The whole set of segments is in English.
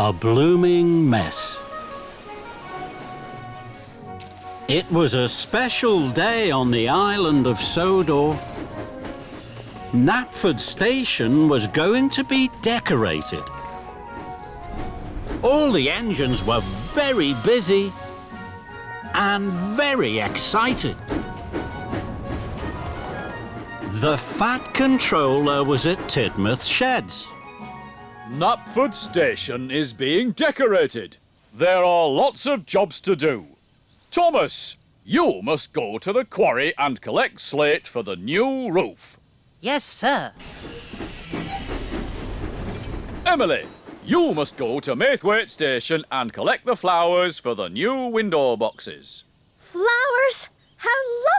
A blooming mess. It was a special day on the Island of Sodor. Knapford Station was going to be decorated. All the engines were very busy and very excited. The Fat Controller was at Tidmouth Sheds. Knapford Station is being decorated. There are lots of jobs to do. Thomas, you must go to the quarry and collect slate for the new roof. Yes, sir. Emily, you must go to Maithwaite Station and collect the flowers for the new window boxes. Flowers? How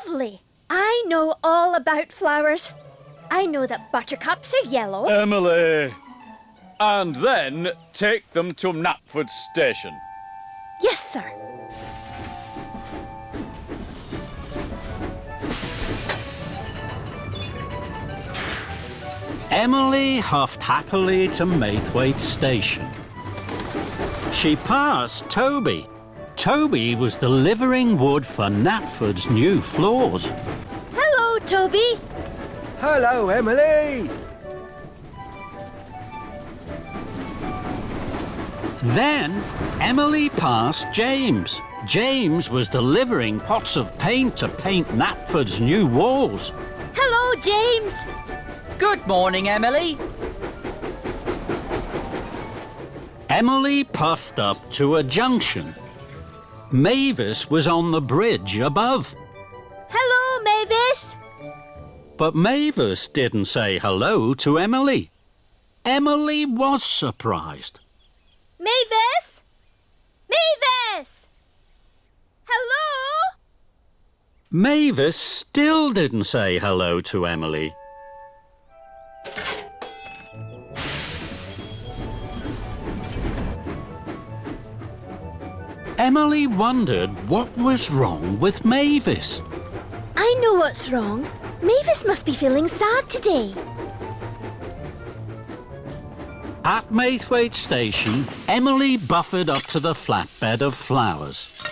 lovely! I know all about flowers. I know that buttercups are yellow. Emily! And then take them to Knapford Station. Yes, sir. Emily huffed happily to Maithwaite Station. She passed Toby. Toby was delivering wood for Knapford's new floors. Hello, Toby. Hello, Emily. Then Emily passed James. James was delivering pots of paint to paint Knapford's new walls. Hello, James. Good morning, Emily. Emily puffed up to a junction. Mavis was on the bridge above. Hello, Mavis. But Mavis didn't say hello to Emily. Emily was surprised. Mavis? Mavis! Hello? Mavis still didn't say hello to Emily. Emily wondered what was wrong with Mavis. I know what's wrong. Mavis must be feeling sad today. At Maithwaite Station, Emily buffered up to the flatbed of flowers.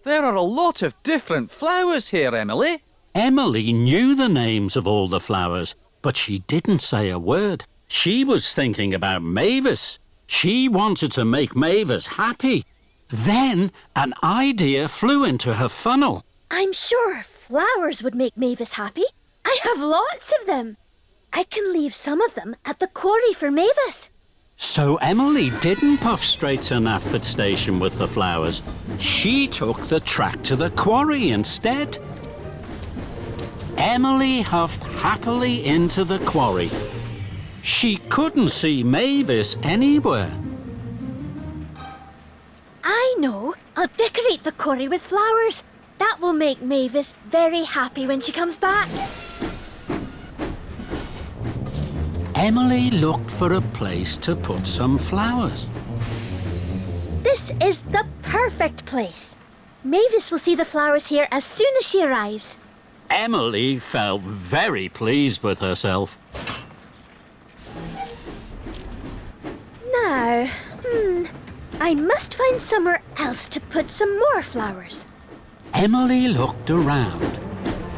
There are a lot of different flowers here, Emily. Emily knew the names of all the flowers, but she didn't say a word. She was thinking about Mavis. She wanted to make Mavis happy. Then an idea flew into her funnel. I'm sure flowers would make Mavis happy. I have lots of them. I can leave some of them at the quarry for Mavis. So Emily didn't puff straight to Knapford Station with the flowers. She took the track to the quarry instead. Emily huffed happily into the quarry. She couldn't see Mavis anywhere. I know. I'll decorate the quarry with flowers. That will make Mavis very happy when she comes back. Emily looked for a place to put some flowers. This is the perfect place. Mavis will see the flowers here as soon as she arrives. Emily felt very pleased with herself. Now, I must find somewhere else to put some more flowers. Emily looked around.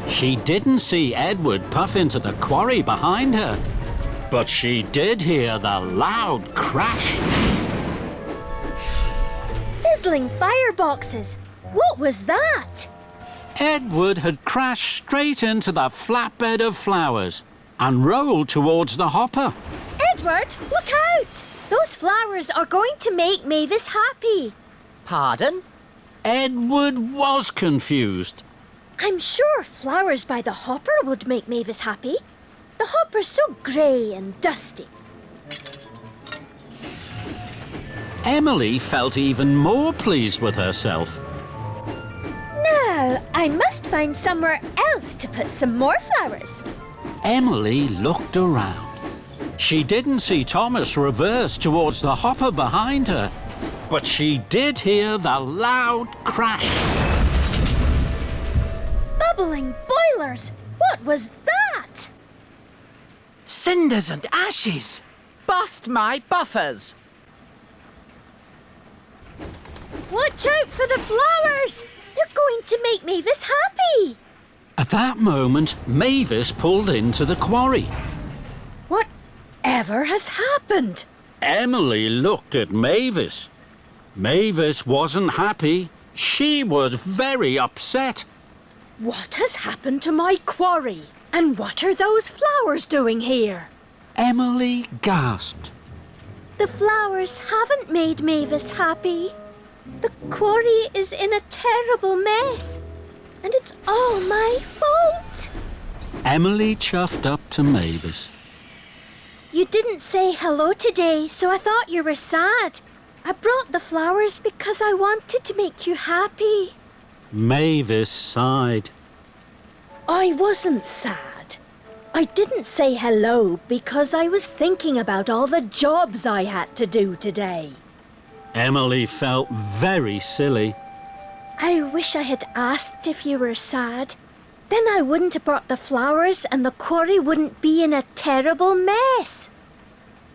She didn't see Edward puff into the quarry behind her, but she did hear the loud crash. Fizzling fireboxes. What was that? Edward had crashed straight into the flatbed of flowers and rolled towards the hopper. Edward, look out! Those flowers are going to make Mavis happy. Pardon? Edward was confused. I'm sure flowers by the hopper would make Mavis happy. The hopper's so grey and dusty. Emily felt even more pleased with herself. Now, I must find somewhere else to put some more flowers. Emily looked around. She didn't see Thomas reverse towards the hopper behind her, but she did hear the loud crash. Bubbling boilers! What was that? Cinders and ashes. Bust my buffers. Watch out for the flowers! They're going to make Mavis happy! At that moment, Mavis pulled into the quarry. Whatever has happened? Emily looked at Mavis. Mavis wasn't happy. She was very upset. What has happened to my quarry? And what are those flowers doing here? Emily gasped. The flowers haven't made Mavis happy. The quarry is in a terrible mess. And it's all my fault. Emily chuffed up to Mavis. You didn't say hello today, so I thought you were sad. I brought the flowers because I wanted to make you happy. Mavis sighed. I wasn't sad. I didn't say hello because I was thinking about all the jobs I had to do today. Emily felt very silly. I wish I had asked if you were sad. Then I wouldn't have brought the flowers and the quarry wouldn't be in a terrible mess.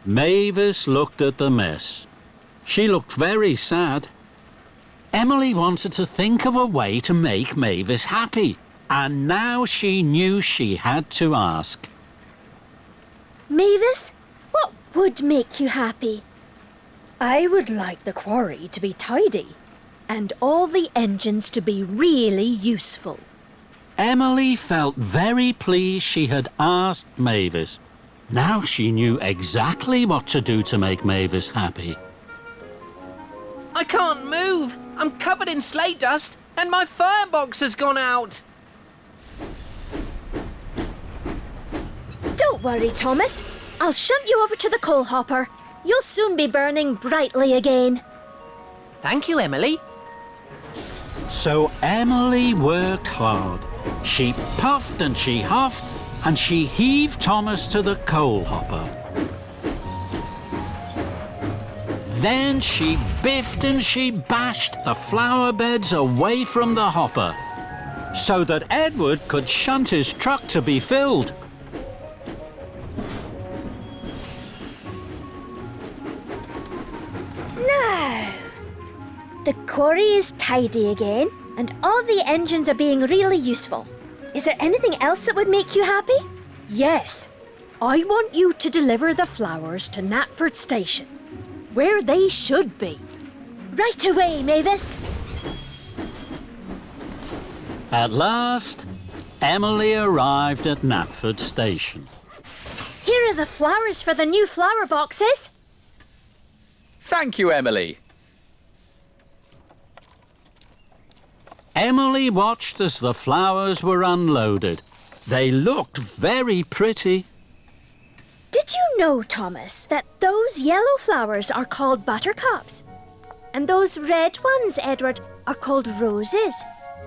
Mavis looked at the mess. She looked very sad. Emily wanted to think of a way to make Mavis happy, and now she knew she had to ask. Mavis, what would make you happy? I would like the quarry to be tidy and all the engines to be really useful. Emily felt very pleased she had asked Mavis. Now she knew exactly what to do to make Mavis happy. I can't move. I'm covered in sleigh dust and my firebox has gone out. Don't worry, Thomas. I'll shunt you over to the coal hopper. You'll soon be burning brightly again. Thank you, Emily. So Emily worked hard. She puffed and she huffed, and she heaved Thomas to the coal hopper. Then she biffed and she bashed the flower beds away from the hopper so that Edward could shunt his truck to be filled. Now, the quarry is tidy again and all the engines are being really useful. Is there anything else that would make you happy? Yes. I want you to deliver the flowers to Knapford Station, where they should be. Right away, Mavis. At last, Emily arrived at Knapford Station. Here are the flowers for the new flower boxes. Thank you, Emily. Emily watched as the flowers were unloaded. They looked very pretty. Did you know, Thomas, that those yellow flowers are called buttercups? And those red ones, Edward, are called roses.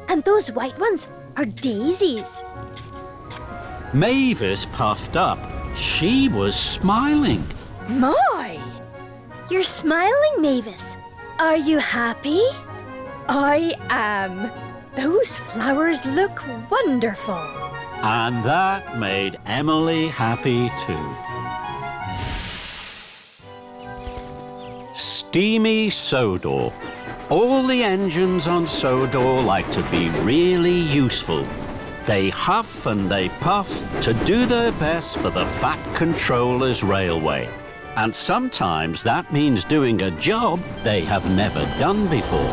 And those white ones are daisies. Mavis puffed up. She was smiling. My! You're smiling, Mavis. Are you happy? I am. Those flowers look wonderful. And that made Emily happy too. Steamy Sodor. All the engines on Sodor like to be really useful. They huff and they puff to do their best for the Fat Controller's railway. And sometimes that means doing a job they have never done before.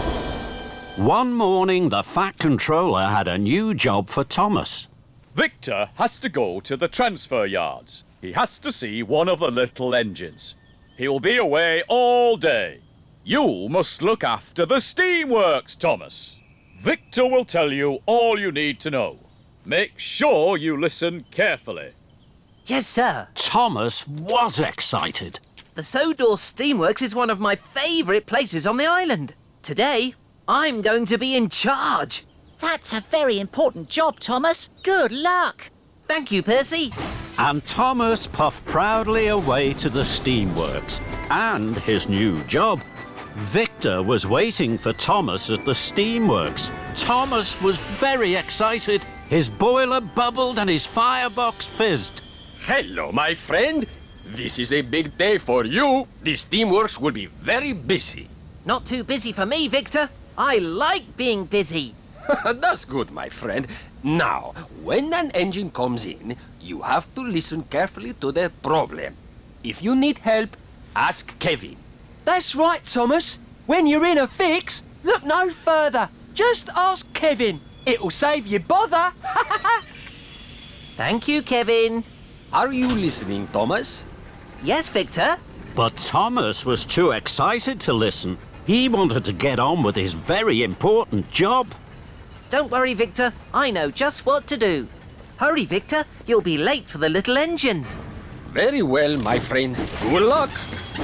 One morning, the Fat Controller had a new job for Thomas. Victor has to go to the transfer yards. He has to see one of the little engines. He will be away all day. You must look after the steamworks, Thomas. Victor will tell you all you need to know. Make sure you listen carefully. Yes, sir. Thomas was excited. The Sodor Steamworks is one of my favourite places on the island. Today, I'm going to be in charge. That's a very important job, Thomas. Good luck. Thank you, Percy. And Thomas puffed proudly away to the steamworks and his new job. Victor was waiting for Thomas at the steamworks. Thomas was very excited. His boiler bubbled and his firebox fizzed. Hello, my friend. This is a big day for you. The steamworks will be very busy. Not too busy for me, Victor. I like being busy. That's good, my friend. Now, when an engine comes in, you have to listen carefully to the problem. If you need help, ask Kevin. That's right, Thomas. When you're in a fix, look no further. Just ask Kevin. It'll save you bother. Thank you, Kevin. Are you listening, Thomas? Yes, Victor. But Thomas was too excited to listen. He wanted to get on with his very important job. Don't worry, Victor. I know just what to do. Hurry, Victor. You'll be late for the little engines. Very well, my friend. Good luck.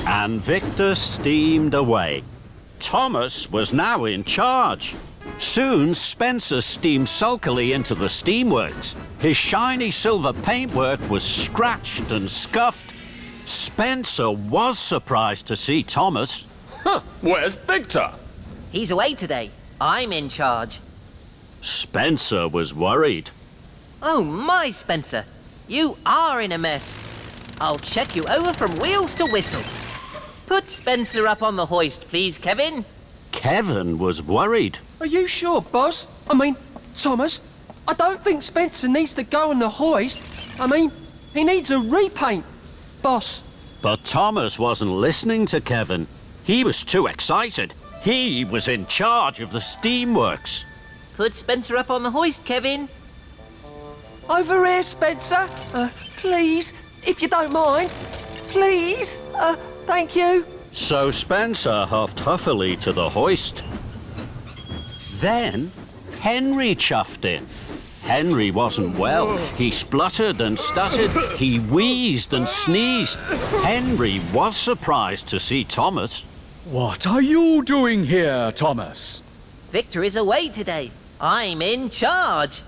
And Victor steamed away. Thomas was now in charge. Soon, Spencer steamed sulkily into the steamworks. His shiny silver paintwork was scratched and scuffed. Spencer was surprised to see Thomas. Huh, where's Victor? He's away today. I'm in charge. Spencer was worried. Oh my, Spencer. You are in a mess. I'll check you over from wheels to whistle. Put Spencer up on the hoist, please, Kevin. Kevin was worried. Are you sure, boss? I mean, Thomas, I don't think Spencer needs to go on the hoist. I mean, he needs a repaint, boss. But Thomas wasn't listening to Kevin. He was too excited. He was in charge of the steamworks. Put Spencer up on the hoist, Kevin. Over here, Spencer. Please, if you don't mind. Please. Thank you. So Spencer huffed huffily to the hoist. Then Henry chuffed in. Henry wasn't well. He spluttered and stuttered. He wheezed and sneezed. Henry was surprised to see Thomas. What are you doing here, Thomas? Victor is away today. I'm in charge.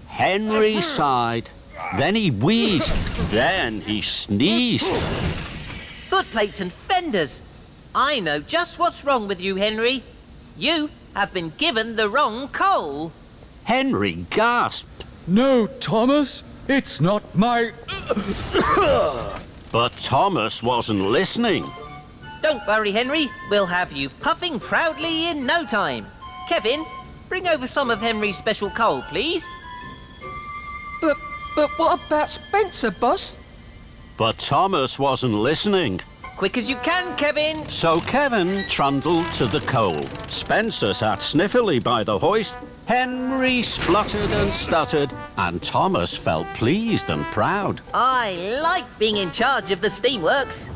Henry sighed. Then he wheezed. Then he sneezed. Footplates and fenders. I know just what's wrong with you, Henry. You have been given the wrong coal. Henry gasped. No, Thomas, it's not my... But Thomas wasn't listening. Don't worry, Henry. We'll have you puffing proudly in no time. Kevin, bring over some of Henry's special coal, please. But what about Spencer, boss? But Thomas wasn't listening. Quick as you can, Kevin. So Kevin trundled to the coal. Spencer sat sniffily by the hoist. Henry spluttered and stuttered, and Thomas felt pleased and proud. I like being in charge of the steamworks.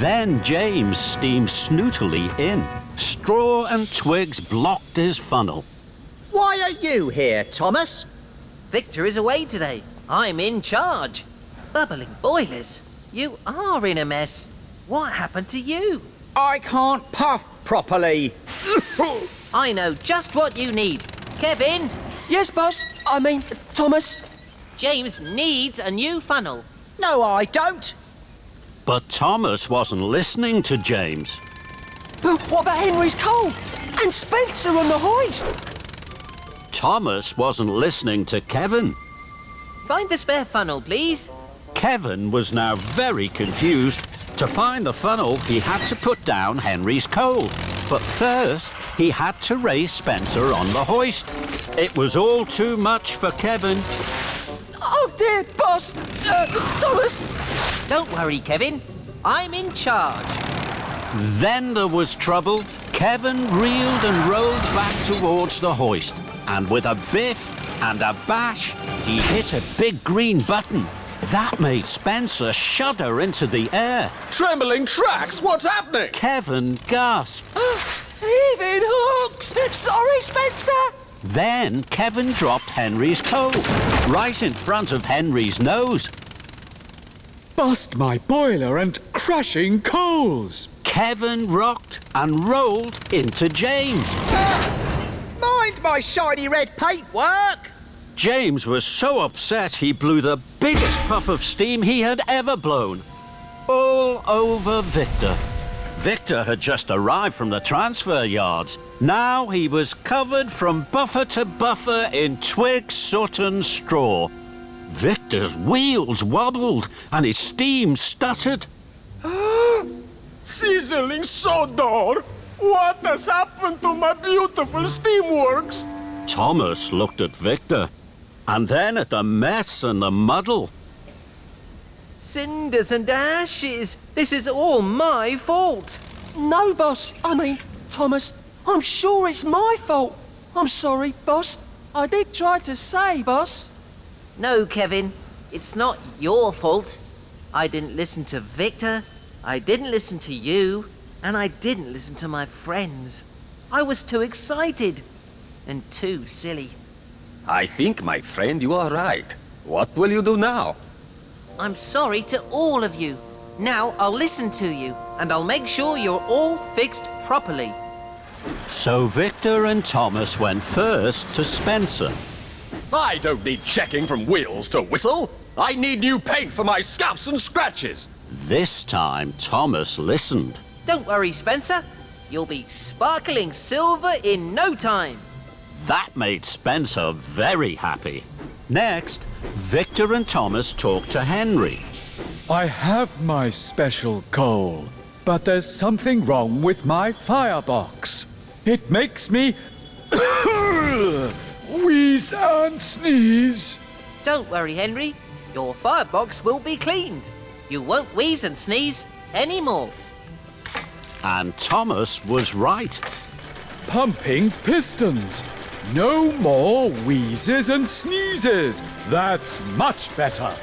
Then James steamed snootily in. Straw and twigs blocked his funnel. Why are you here, Thomas? Victor is away today. I'm in charge. Bubbling boilers. You are in a mess. What happened to you? I can't puff properly. I know just what you need. Kevin, Yes, boss. I mean, Thomas. James needs a new funnel. No, I don't. But Thomas wasn't listening to James. But what about Henry's coal? And Spencer on the hoist? Thomas wasn't listening to Kevin. Find the spare funnel, please. Kevin was now very confused. To find the funnel, he had to put down Henry's coal. But first, he had to raise Spencer on the hoist. It was all too much for Kevin. Oh, dear, boss. Thomas. Don't worry, Kevin. I'm in charge. Then there was trouble. Kevin reeled and rolled back towards the hoist. And with a biff and a bash, he hit a big green button. That made Spencer shudder into the air. Trembling tracks, what's happening? Kevin gasped. Heaving hooks. Sorry, Spencer. Then Kevin dropped Henry's coal right in front of Henry's nose. Bust my boiler and crashing coals. Kevin rocked and rolled into James. Mind my shiny red paintwork. James was so upset he blew the biggest puff of steam he had ever blown. All over Victor. Victor had just arrived from the transfer yards. Now he was covered from buffer to buffer in twig, soot and straw. Victor's wheels wobbled and his steam stuttered. Sizzling Sodor! What has happened to my beautiful steamworks? Thomas looked at Victor, and then at the mess and the muddle. Cinders and ashes. This is all my fault. No, boss. Thomas, I'm sure it's my fault. I'm sorry, boss. I did try to say, boss. No, Kevin. It's not your fault. I didn't listen to Victor. I didn't listen to you. And I didn't listen to my friends. I was too excited. And too silly. I think, my friend, you are right. What will you do now? I'm sorry to all of you. Now I'll listen to you, and I'll make sure you're all fixed properly. So Victor and Thomas went first to Spencer. I don't need checking from wheels to whistle. I need new paint for my scuffs and scratches. This time, Thomas listened. Don't worry, Spencer. You'll be sparkling silver in no time. That made Spencer very happy. Next, Victor and Thomas talked to Henry. I have my special coal, but there's something wrong with my firebox. It makes me wheeze and sneeze. Don't worry, Henry. Your firebox will be cleaned. You won't wheeze and sneeze anymore. And Thomas was right. Pumping pistons. No more wheezes and sneezes. That's much better.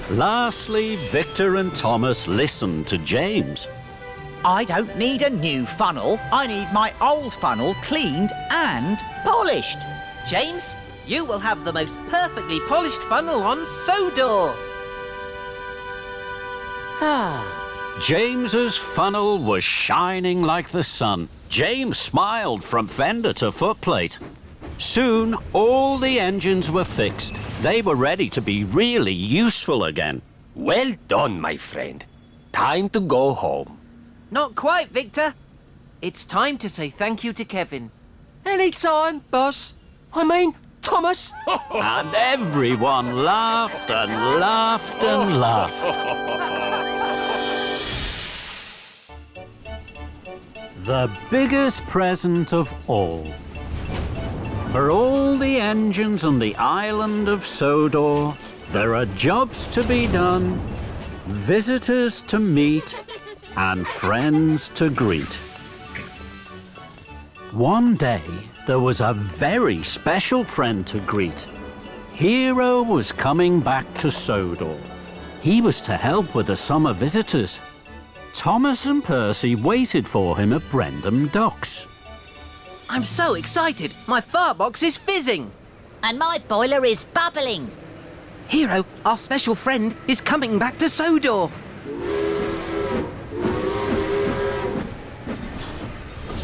Lastly, Victor and Thomas listened to James. I don't need a new funnel. I need my old funnel cleaned and polished. James, you will have the most perfectly polished funnel on Sodor. James's funnel was shining like the sun. James smiled from fender to footplate. Soon, all the engines were fixed. They were ready to be really useful again. Well done, my friend. Time to go home. Not quite, Victor. It's time to say thank you to Kevin. Anytime, boss. Thomas. And everyone laughed and laughed and laughed. The biggest present of all. For all the engines on the Island of Sodor, there are jobs to be done, visitors to meet, and friends to greet. One day, there was a very special friend to greet. Hiro was coming back to Sodor. He was to help with the summer visitors. Thomas and Percy waited for him at Brendam Docks. I'm so excited. My firebox is fizzing. And my boiler is bubbling. Hiro, our special friend, is coming back to Sodor.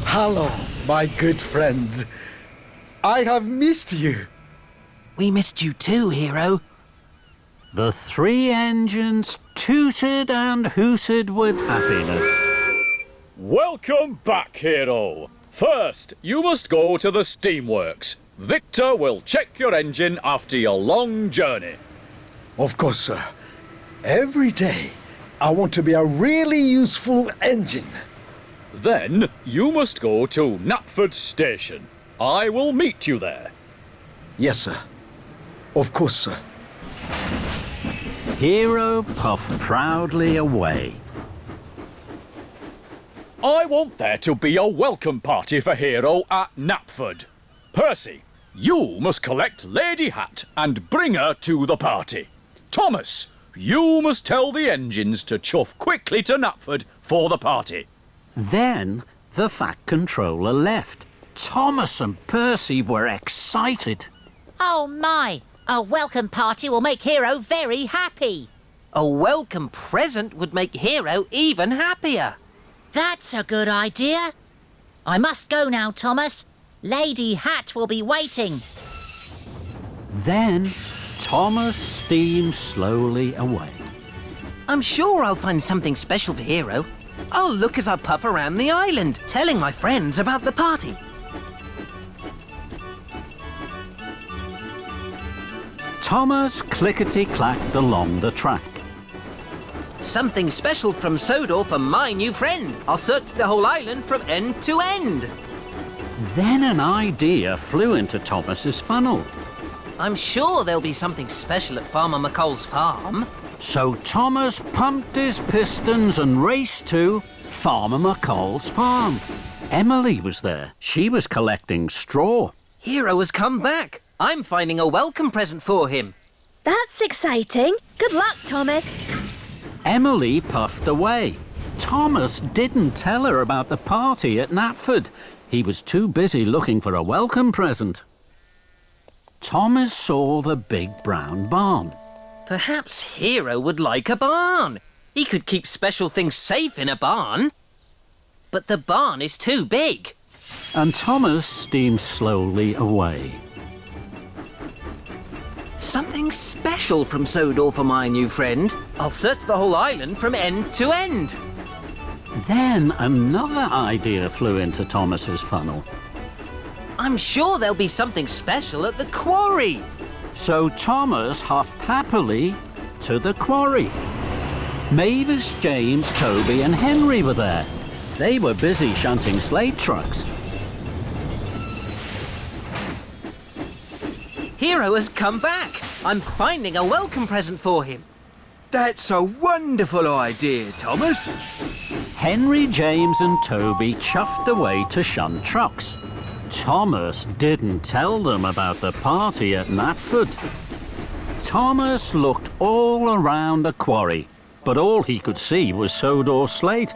Hello, my good friends. I have missed you. We missed you too, Hiro. The three engines tooted and hooted with happiness. Welcome back, Hiro. First, you must go to the steamworks. Victor will check your engine after your long journey. Of course, sir. Every day, I want to be a really useful engine. Then, you must go to Knapford Station. I will meet you there. Yes, sir. Of course, sir. Hiro puffed proudly away. I want there to be a welcome party for Hiro at Knapford. Percy, you must collect Lady Hatt and bring her to the party. Thomas, you must tell the engines to chuff quickly to Knapford for the party. Then the Fat Controller left. Thomas and Percy were excited. Oh my! A welcome party will make Hiro very happy. A welcome present would make Hiro even happier. That's a good idea. I must go now, Thomas. Lady Hatt will be waiting. Then Thomas steamed slowly away. I'm sure I'll find something special for Hiro. I'll look as I puff around the island, telling my friends about the party. Thomas clickety-clacked along the track. Something special from Sodor for my new friend. I'll search the whole island from end to end. Then an idea flew into Thomas's funnel. I'm sure there'll be something special at Farmer McColl's farm. So Thomas pumped his pistons and raced to Farmer McColl's farm. Emily was there. She was collecting straw. Hiro has come back. I'm finding a welcome present for him. That's exciting. Good luck, Thomas. Emily puffed away. Thomas didn't tell her about the party at Knapford. He was too busy looking for a welcome present. Thomas saw the big brown barn. Perhaps Hiro would like a barn. He could keep special things safe in a barn. But the barn is too big. And Thomas steamed slowly away. Something special from Sodor for my new friend. I'll search the whole island from end to end. Then another idea flew into Thomas's funnel. I'm sure there'll be something special at the quarry. So Thomas huffed happily to the quarry. Mavis, James, Toby and Henry were there. They were busy shunting slate trucks. Hiro has come back. I'm finding a welcome present for him. That's a wonderful idea, Thomas. Henry, James and Toby chuffed away to shunt trucks. Thomas didn't tell them about the party at Knapford. Thomas looked all around the quarry, but all he could see was Sodor slate.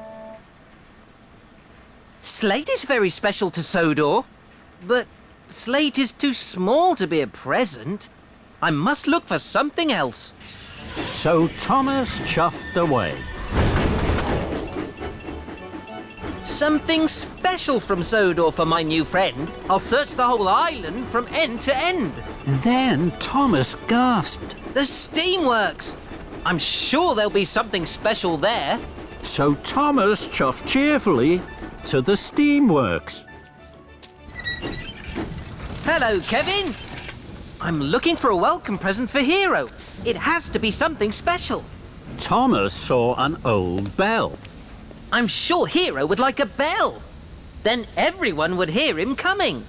Slate is very special to Sodor, but slate is too small to be a present. I must look for something else. So Thomas chuffed away. Something special from Sodor for my new friend. I'll search the whole island from end to end. Then Thomas gasped. The steamworks! I'm sure there'll be something special there. So Thomas chuffed cheerfully to the steamworks. Hello, Kevin. I'm looking for a welcome present for Hiro. It has to be something special. Thomas saw an old bell. I'm sure Hiro would like a bell. Then everyone would hear him coming.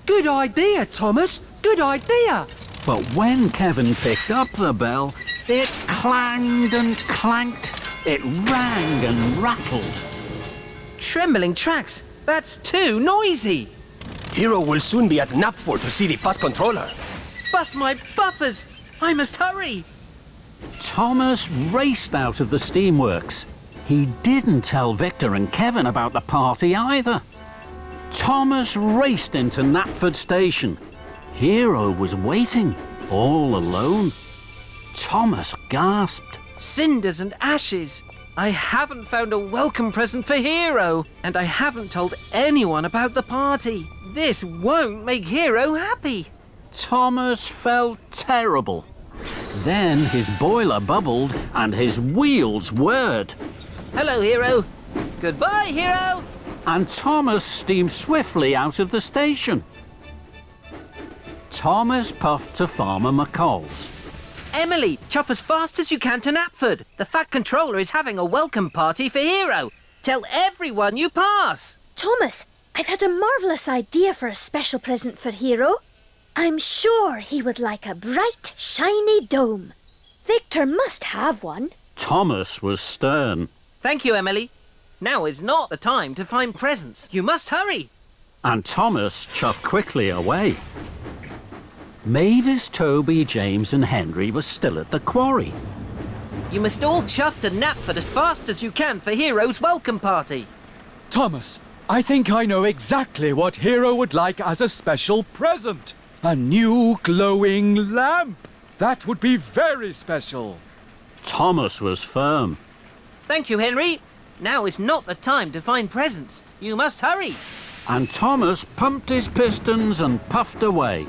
Good idea, Thomas. Good idea. But when Kevin picked up the bell, it clanged and clanked. It rang and rattled. Trembling tracks. That's too noisy. Hiro will soon be at Knapford to see the Fat Controller. Bust my buffers. I must hurry. Thomas raced out of the steamworks. He didn't tell Victor and Kevin about the party either. Thomas raced into Knapford Station. Hiro was waiting, all alone. Thomas gasped. Cinders and ashes. I haven't found a welcome present for Hiro, and I haven't told anyone about the party. This won't make Hiro happy. Thomas felt terrible. Then his boiler bubbled and his wheels whirred. Hello, Hiro. Goodbye, Hiro. And Thomas steamed swiftly out of the station. Thomas puffed to Farmer McColl's. Emily, chuff as fast as you can to Knapford. The Fat Controller is having a welcome party for Hiro. Tell everyone you pass. Thomas, I've had a marvellous idea for a special present for Hiro. I'm sure he would like a bright, shiny dome. Victor must have one. Thomas was stern. Thank you, Emily. Now is not the time to find presents. You must hurry. And Thomas chuffed quickly away. Mavis, Toby, James and Henry were still at the quarry. You must all chuff to Knapford as fast as you can for Hiro's welcome party. Thomas, I think I know exactly what Hiro would like as a special present. A new glowing lamp. That would be very special. Thomas was firm. Thank you, Henry. Now is not the time to find presents. You must hurry. And Thomas pumped his pistons and puffed away.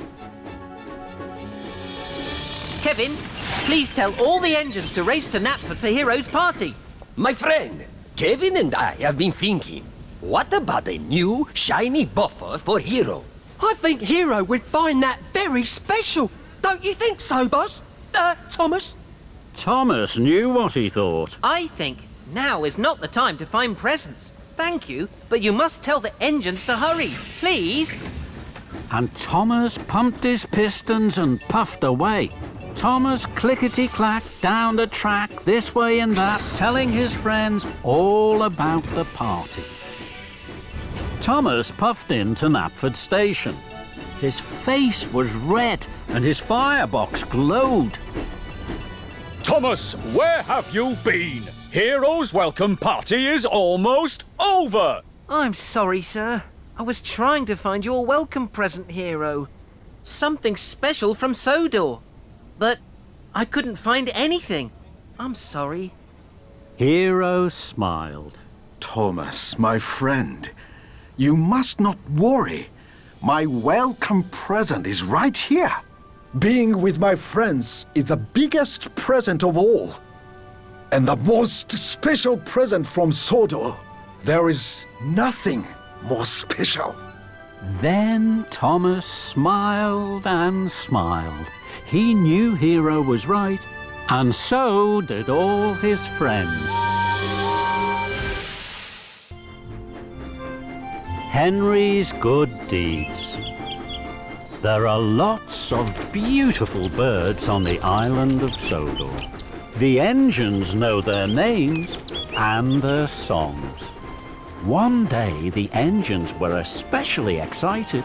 Kevin, please tell all the engines to race to Knapford for Hiro's party. My friend, Kevin and I have been thinking, what about a new, shiny buffer for Hiro? I think Hiro would find that very special. Don't you think so, boss? Thomas? Thomas knew what he thought. I think now is not the time to find presents. Thank you, but you must tell the engines to hurry, please. And Thomas pumped his pistons and puffed away. Thomas clickety-clacked down the track this way and that, telling his friends all about the party. Thomas puffed into Knapford Station. His face was red and his firebox glowed. Thomas, where have you been? Hiro's welcome party is almost over. I'm sorry, sir. I was trying to find your welcome present, Hiro. Something special from Sodor. But I couldn't find anything. I'm sorry. Hiro smiled. Thomas, my friend, you must not worry. My welcome present is right here. Being with my friends is the biggest present of all. And the most special present from Sodor. There is nothing more special. Then Thomas smiled and smiled. He knew Hiro was right, and so did all his friends. Henry's good deeds. There are lots of beautiful birds on the island of Sodor. The engines know their names and their songs. One day the engines were especially excited.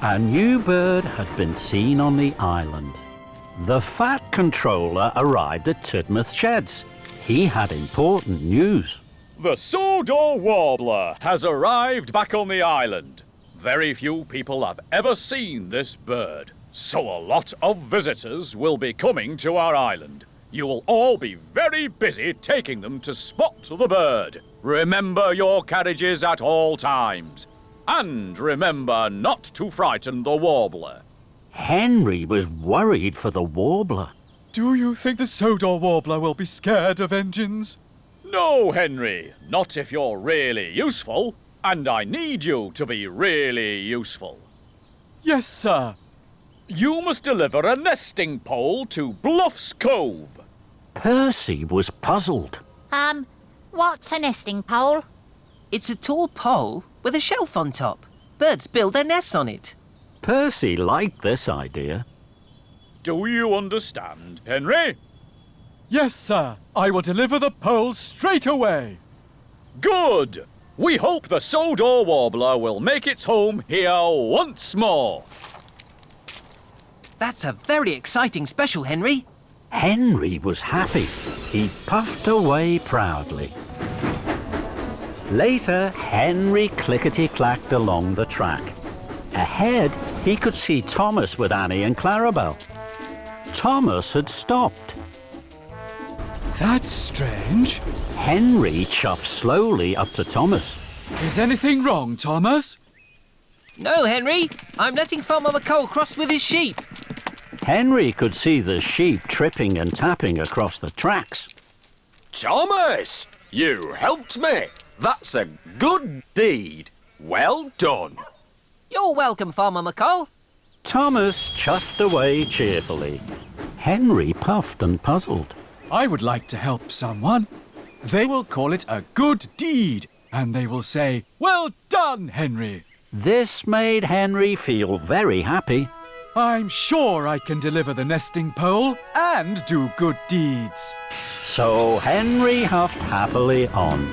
A new bird had been seen on the island. The Fat Controller arrived at Tidmouth Sheds. He had important news. The Sodor Warbler has arrived back on the island. Very few people have ever seen this bird, so a lot of visitors will be coming to our island. You will all be very busy taking them to spot the bird. Remember your carriages at all times. And remember not to frighten the warbler. Henry was worried for the warbler. Do you think the Sodor Warbler will be scared of engines? No, Henry, not if you're really useful. And I need you to be really useful. Yes, sir. You must deliver a nesting pole to Bluff's Cove. Percy was puzzled. What's a nesting pole? It's a tall pole with a shelf on top. Birds build their nests on it. Percy liked this idea. Do you understand, Henry? Yes, sir. I will deliver the pole straight away. Good! We hope the Sodor Warbler will make its home here once more. That's a very exciting special, Henry. Henry was happy. He puffed away proudly. Later, Henry clickety-clacked along the track. Ahead, he could see Thomas with Annie and Clarabel. Thomas had stopped. That's strange. Henry chuffed slowly up to Thomas. Is anything wrong, Thomas? No, Henry. I'm letting Farmer McColl cross with his sheep. Henry could see the sheep tripping and tapping across the tracks. Thomas, you helped me. That's a good deed. Well done. You're welcome, Farmer McColl. Thomas chuffed away cheerfully. Henry puffed and puzzled. I would like to help someone. They will call it a good deed, and they will say, "Well done, Henry." This made Henry feel very happy. I'm sure I can deliver the nesting pole and do good deeds. So Henry huffed happily on.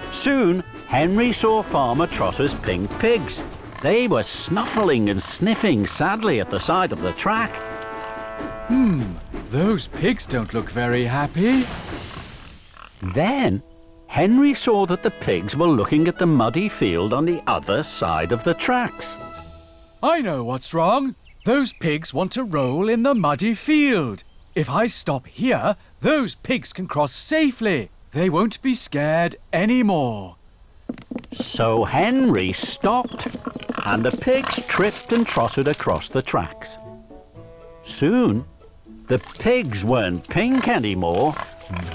Soon, Henry saw Farmer Trotter's pink pigs. They were snuffling and sniffing sadly at the side of the track. Those pigs don't look very happy. Then, Henry saw that the pigs were looking at the muddy field on the other side of the tracks. I know what's wrong. Those pigs want to roll in the muddy field. If I stop here, those pigs can cross safely. They won't be scared anymore. So Henry stopped, and the pigs tripped and trotted across the tracks. Soon, the pigs weren't pink anymore.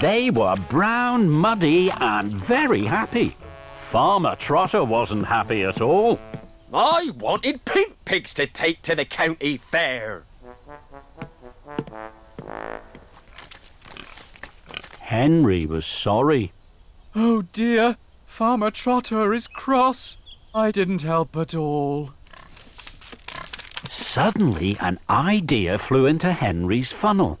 They were brown, muddy, and very happy. Farmer Trotter wasn't happy at all. I wanted pink pigs to take to the county fair. Henry was sorry. Oh dear, Farmer Trotter is cross. I didn't help at all. Suddenly, an idea flew into Henry's funnel.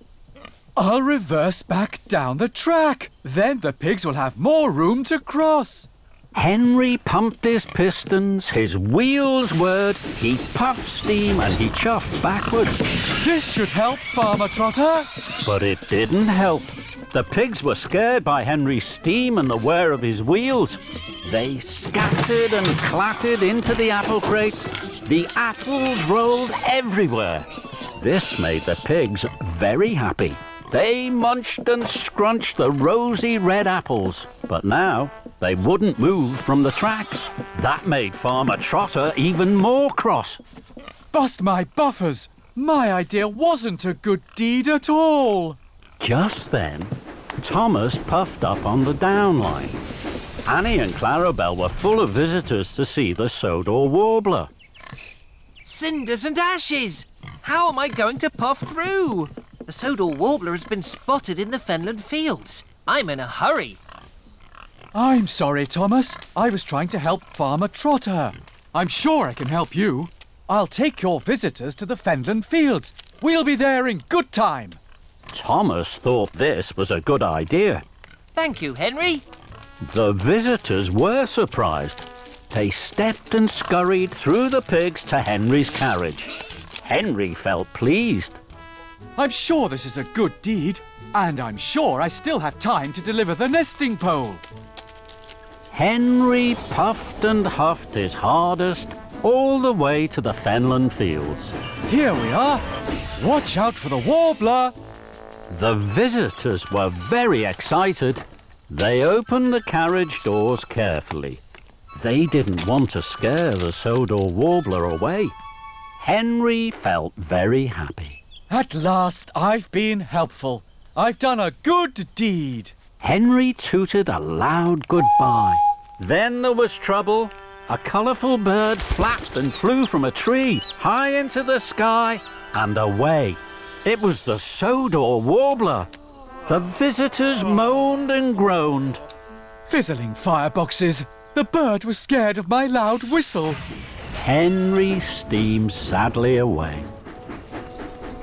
I'll reverse back down the track. Then the pigs will have more room to cross. Henry pumped his pistons, his wheels whirred, he puffed steam and he chuffed backwards. This should help, Farmer Trotter. But it didn't help. The pigs were scared by Henry's steam and the whir of his wheels. They scattered and clattered into the apple crates. The apples rolled everywhere. This made the pigs very happy. They munched and scrunched the rosy red apples, but now they wouldn't move from the tracks. That made Farmer Trotter even more cross. Bust my buffers! My idea wasn't a good deed at all. Just then, Thomas puffed up on the down line. Annie and Clarabelle were full of visitors to see the Sodor warbler. Cinders and ashes! How am I going to puff through? The Sodor warbler has been spotted in the Fenland fields. I'm in a hurry. I'm sorry, Thomas. I was trying to help Farmer Trotter. I'm sure I can help you. I'll take your visitors to the Fenland fields. We'll be there in good time. Thomas thought this was a good idea. Thank you, Henry. The visitors were surprised. They stepped and scurried through the pigs to Henry's carriage. Henry felt pleased. I'm sure this is a good deed, and I'm sure I still have time to deliver the nesting pole. Henry puffed and huffed his hardest all the way to the Fenland fields. Here we are. Watch out for the warbler. The visitors were very excited. They opened the carriage doors carefully. They didn't want to scare the Sodor warbler away. Henry felt very happy. At last, I've been helpful. I've done a good deed. Henry tooted a loud goodbye. Then there was trouble. A colourful bird flapped and flew from a tree, high into the sky and away. It was the Sodor warbler. The visitors moaned and groaned. Fizzling fireboxes. The bird was scared of my loud whistle. Henry steamed sadly away.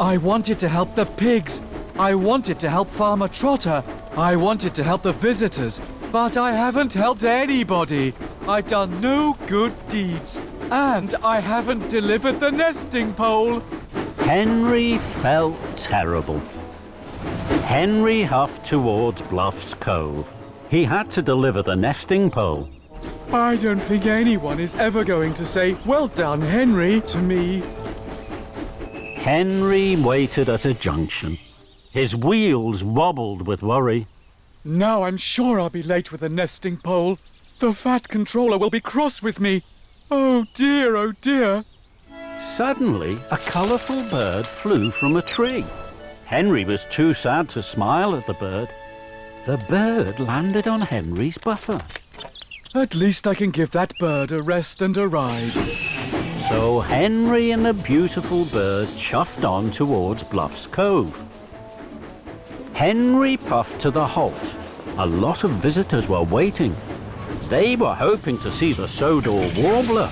I wanted to help the pigs. I wanted to help Farmer Trotter. I wanted to help the visitors. But I haven't helped anybody. I've done no good deeds. And I haven't delivered the nesting pole. Henry felt terrible. Henry huffed towards Bluff's Cove. He had to deliver the nesting pole. I don't think anyone is ever going to say, "Well done, Henry," to me. Henry waited at a junction. His wheels wobbled with worry. Now I'm sure I'll be late with the nesting pole. The fat controller will be cross with me. Oh dear, oh dear. Suddenly, a colourful bird flew from a tree. Henry was too sad to smile at the bird. The bird landed on Henry's buffer. At least I can give that bird a rest and a ride. So Henry and the beautiful bird chuffed on towards Bluff's Cove. Henry puffed to the halt. A lot of visitors were waiting. They were hoping to see the Sodor warbler.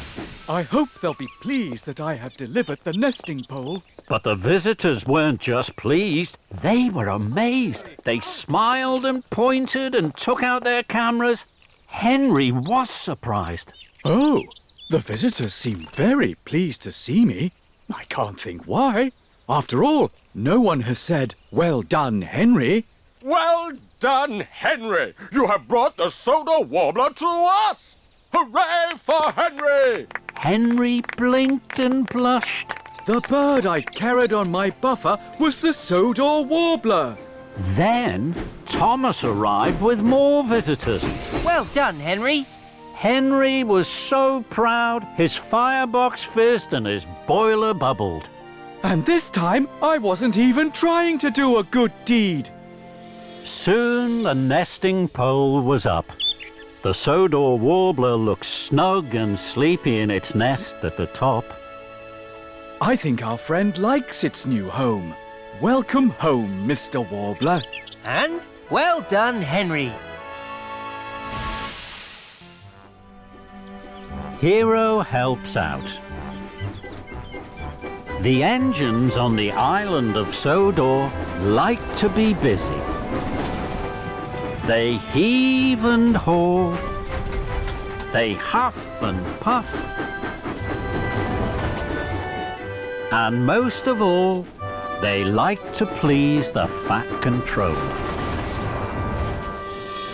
I hope they'll be pleased that I have delivered the nesting pole. But the visitors weren't just pleased, they were amazed. They smiled and pointed and took out their cameras. Henry was surprised. Oh, the visitors seem very pleased to see me. I can't think why. After all, no one has said, "Well done, Henry." Well done, Henry! You have brought the Sodor warbler to us! Hooray for Henry! Henry blinked and blushed. The bird I carried on my buffer was the Sodor warbler. Then Thomas arrived with more visitors. Well done, Henry. Henry was so proud, his firebox fizzed and his boiler bubbled. And this time, I wasn't even trying to do a good deed. Soon the nesting pole was up. The Sodor warbler looked snug and sleepy in its nest at the top. I think our friend likes its new home. Welcome home, Mr. Warbler. And Well done, Henry. Hiro Helps Out. The engines on the Island of Sodor like to be busy. They heave and haul. They huff and puff. And most of all, they like to please the Fat Controller.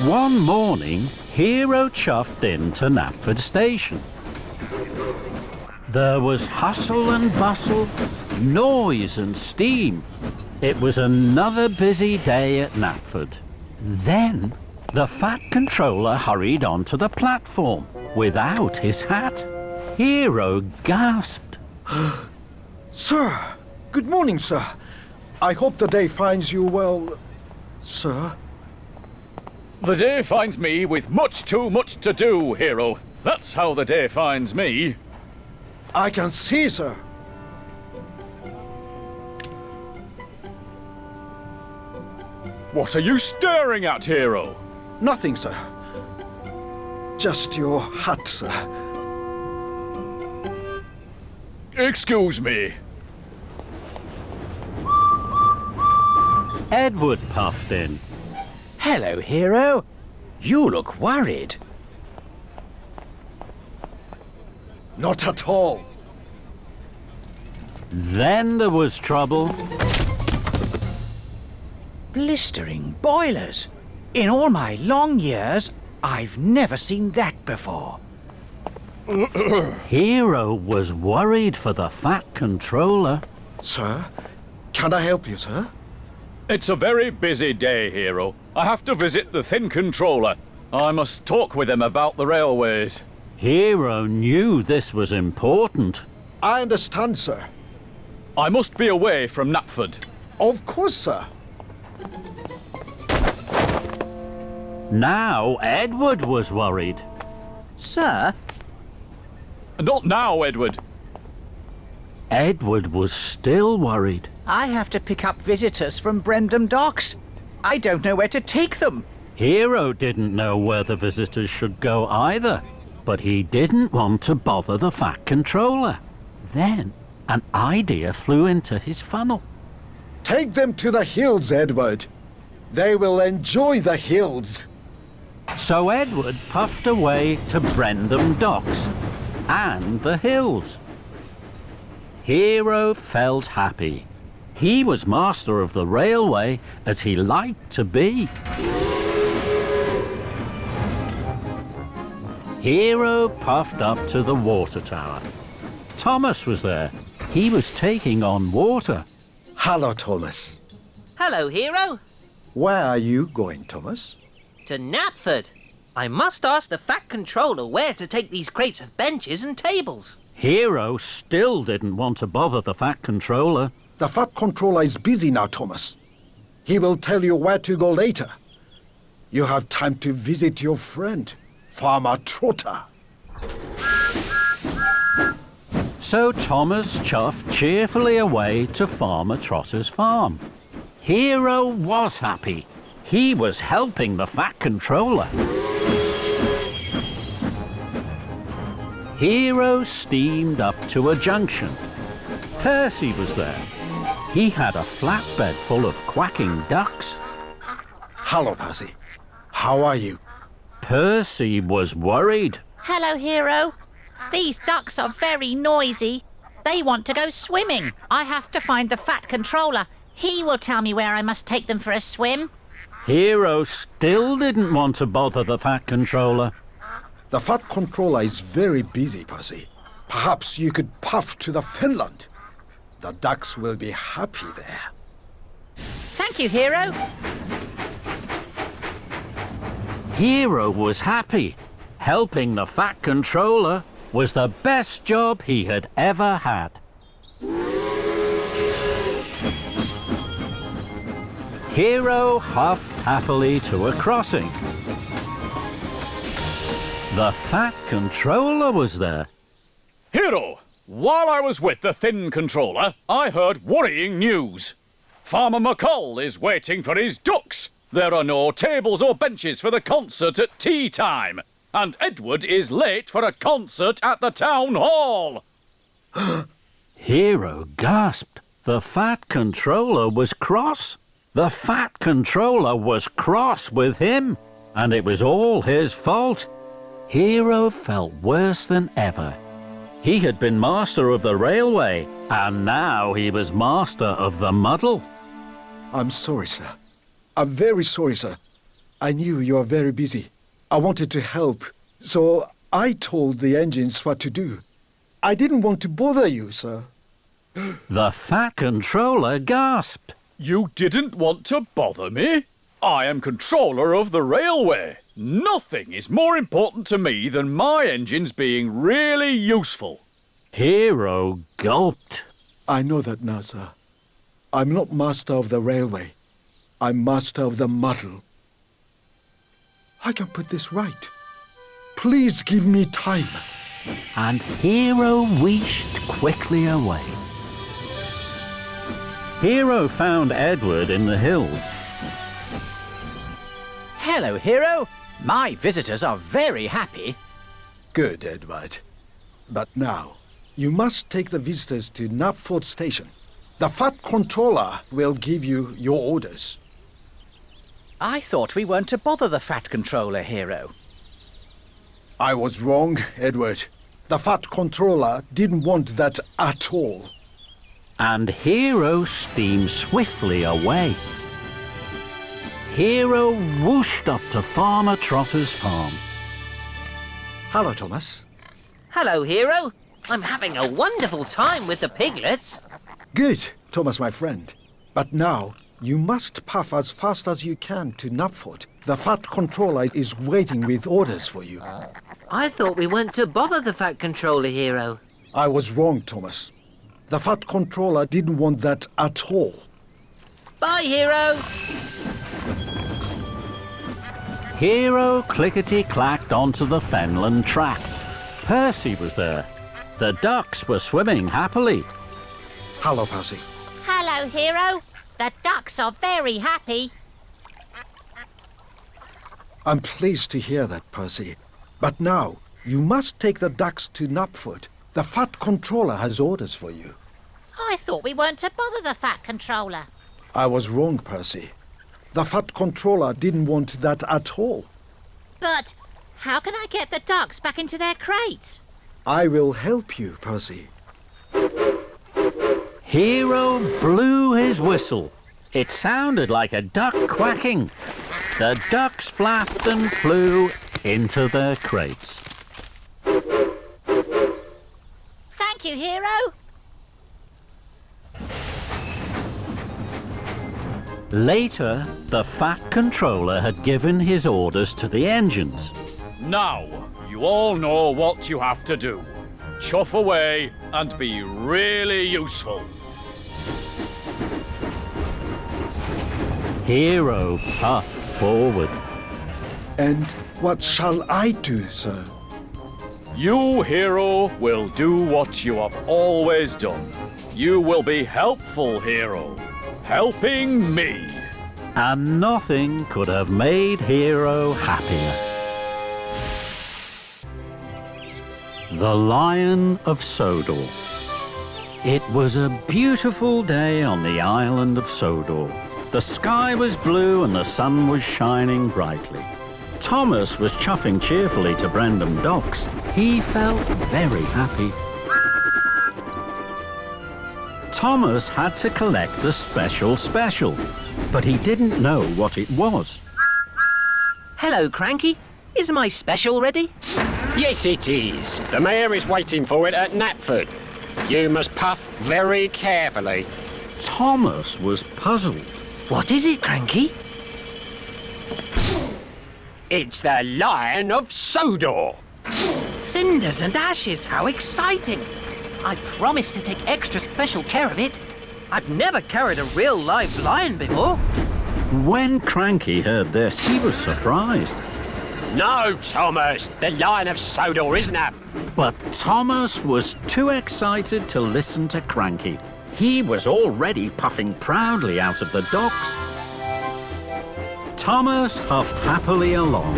One morning, Hiro chuffed into Knapford Station. There was hustle and bustle, noise and steam. It was another busy day at Knapford. Then, the Fat Controller hurried onto the platform without his hat. Hiro gasped. Sir, good morning, sir. I hope the day finds you well, sir. The day finds me with much too much to do, Hiro. That's how the day finds me. I can see, sir. What are you staring at, Hiro? Nothing, sir. Just your hat, sir. Excuse me. Edward puffed in. Hello, Hiro. You look worried. Not at all. Then there was trouble. Blistering boilers. In all my long years, I've never seen that before. Hiro was worried for the Fat Controller. Sir, can I help you, sir? It's a very busy day, Hiro. I have to visit the Thin Controller. I must talk with him about the railways. Hiro knew this was important. I understand, sir. I must be away from Knapford. Of course, sir. Now Edward was worried. Sir? Not now, Edward. Edward was still worried. I have to pick up visitors from Brendam Docks. I don't know where to take them. Hiro didn't know where the visitors should go either, but he didn't want to bother the Fat Controller. Then an idea flew into his funnel. Take them to the hills, Edward. They will enjoy the hills. So Edward puffed away to Brendam Docks and the hills. Hiro felt happy. He was master of the railway, as he liked to be. Hiro puffed up to the water tower. Thomas was there. He was taking on water. Hello, Thomas. Hello, Hiro. Where are you going, Thomas? To Knapford. I must ask the Fat Controller where to take these crates of benches and tables. Hiro still didn't want to bother the Fat Controller. The Fat Controller is busy now, Thomas. He will tell you where to go later. You have time to visit your friend, Farmer Trotter. So Thomas chuffed cheerfully away to Farmer Trotter's farm. Hiro was happy. He was helping the Fat Controller. Hiro steamed up to a junction. Percy was there. He had a flatbed full of quacking ducks. Hello, Percy. How are you? Percy was worried. Hello, Hiro. These ducks are very noisy. They want to go swimming. I have to find the Fat Controller. He will tell me where I must take them for a swim. Hiro still didn't want to bother the Fat Controller. The Fat Controller is very busy, Percy. Perhaps you could puff to the Finland. The ducks will be happy there. Thank you, Hiro. Hiro was happy. Helping the Fat Controller was the best job he had ever had. Hiro huffed happily to a crossing. The Fat Controller was there. Hiro, while I was with the Thin Controller, I heard worrying news. Farmer McColl is waiting for his ducks. There are no tables or benches for the concert at tea time. And Edward is late for a concert at the town hall. Hiro gasped. The Fat Controller was cross. The Fat Controller was cross with him, and it was all his fault. Hiro felt worse than ever. He had been master of the railway, and now he was master of the muddle. I'm sorry, sir. I'm very sorry, sir. I knew you were very busy. I wanted to help, so I told the engines what to do. I didn't want to bother you, sir. The Fat Controller gasped. You didn't want to bother me? I am controller of the railway. Nothing is more important to me than my engines being really useful. Hiro gulped. I know that now, sir. I'm not master of the railway. I'm master of the muddle. I can put this right. Please give me time. And Hiro wheeshed quickly away. Hiro found Edward in the hills. Hello, Hiro. My visitors are very happy. Good, Edward. But now, you must take the visitors to Knapford Station. The Fat Controller will give you your orders. I thought we weren't to bother the Fat Controller, Hiro. I was wrong, Edward. The Fat Controller didn't want that at all. And Hiro steamed swiftly away. Hiro whooshed up to Farmer Trotter's farm. Hello, Thomas. Hello, Hiro. I'm having a wonderful time with the piglets. Good, Thomas, my friend. But now, you must puff as fast as you can to Knapford. The Fat Controller is waiting with orders for you. I thought we weren't to bother the Fat Controller, Hiro. I was wrong, Thomas. The Fat Controller didn't want that at all. Bye, Hiro. Hiro clickety-clacked onto the Fenland track. Percy was there. The ducks were swimming happily. Hello, Percy. Hello, Hiro. The ducks are very happy. I'm pleased to hear that, Percy. But now, you must take the ducks to Knapford. The Fat Controller has orders for you. I thought we weren't to bother the Fat Controller. I was wrong, Percy. The Fat Controller didn't want that at all. But how can I get the ducks back into their crates? I will help you, Percy. Hiro blew his whistle. It sounded like a duck quacking. The ducks flapped and flew into their crates. Thank you, Hiro. Later, the Fat Controller had given his orders to the engines. Now, you all know what you have to do. Chuff away and be really useful. Hiro puffed forward. And what shall I do, sir? You, Hiro, will do what you have always done. You will be helpful, Hiro. Helping me. And nothing could have made Hiro happier. The Lion of Sodor. It was a beautiful day on the Island of Sodor. The sky was blue and the sun was shining brightly. Thomas was chuffing cheerfully to Brendam Docks. He felt very happy. Thomas had to collect the special, but he didn't know what it was. Hello, Cranky. Is my special ready? Yes, it is. The mayor is waiting for it at Knapford. You must puff very carefully. Thomas was puzzled. What is it, Cranky? It's the Lion of Sodor. Cinders and ashes, how exciting! I promise to take extra special care of it. I've never carried a real live lion before. When Cranky heard this, he was surprised. No, Thomas, the Lion of Sodor isn't up. But Thomas was too excited to listen to Cranky. He was already puffing proudly out of the docks. Thomas huffed happily along.